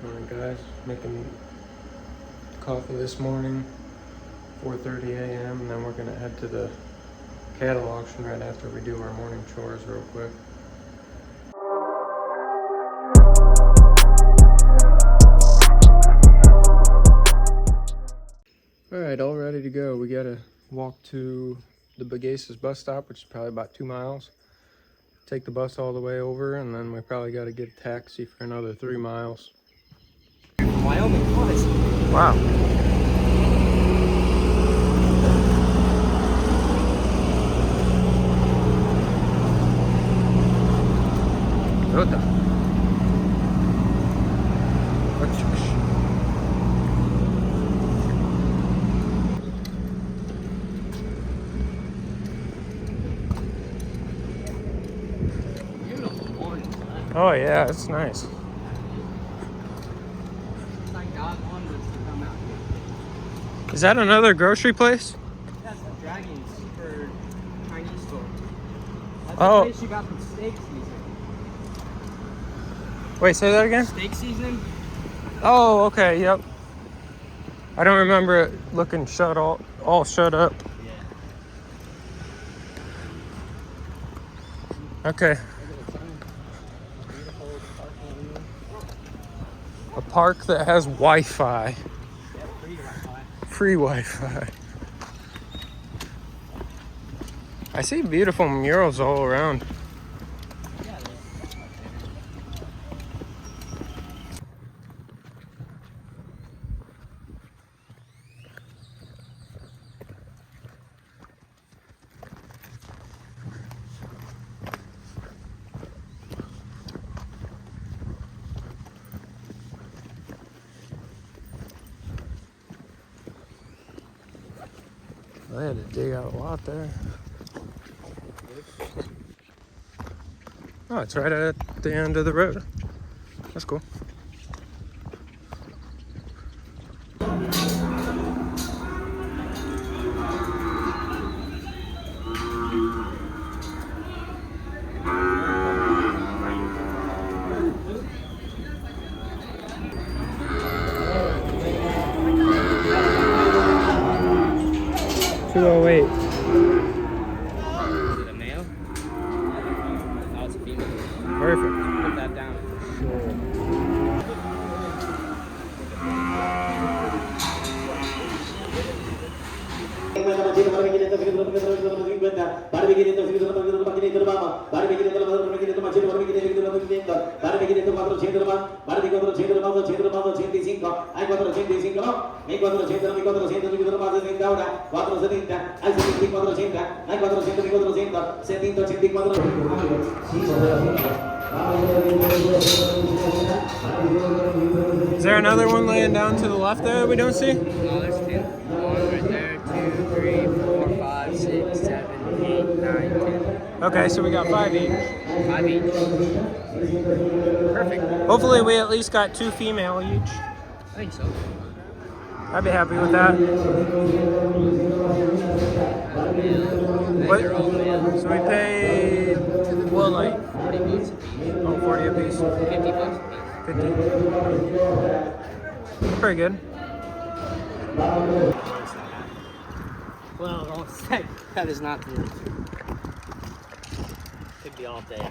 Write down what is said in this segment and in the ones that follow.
Alright guys, making coffee this morning, 4:30 a.m. and then we're gonna head to the cattle auction right after we do our morning chores real quick. Alright, all ready to go. We gotta walk to the Bagasas bus stop, which is probably about 2 miles. Take the bus all the way over, and then we probably gotta get a taxi for another 3 miles. Wyoming was. Wow. Ruta. Oh yeah, it's nice. Is that another grocery place? That's the Dragon Super Chinese store. That's Oh. the place you got the steak seasoning. Wait, say that again? Steak seasoning? Oh, okay, yep. I don't remember it looking all shut up. Yeah. Okay. A park that has Wi-Fi. Yeah, free Wi-Fi. Free Wi-Fi. I see beautiful murals all around. Yeah, I had to dig out a lot there. Oh, it's right at the end of the road. That's cool. $208. Is it a male? Oh, it's a female. Perfect. Put that down for sure. Is there another one laying down to the left there that we don't see? No, there's two. One right there. 2, 3, 4, 5, 6, 7, 8, 9, 10. Okay, so we got 5 each. 5 each. Perfect. Hopefully we at least got 2 female each. I think so. I'd be happy with that. What? They're all male. So we paid, well, like, 40 bucks. oh, 40 a piece. 50 bucks. 50. Pretty good. Well, don't say that is not the worst. Could be all day.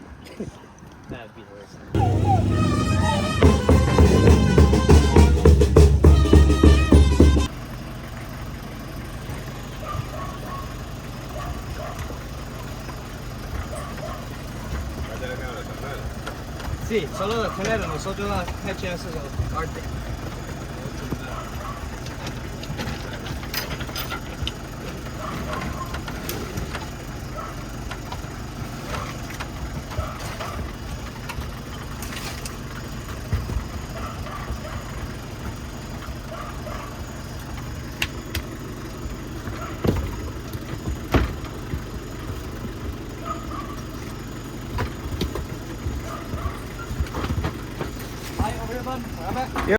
That would be the worst. Sí, solo de tener nosotros las hechas arte.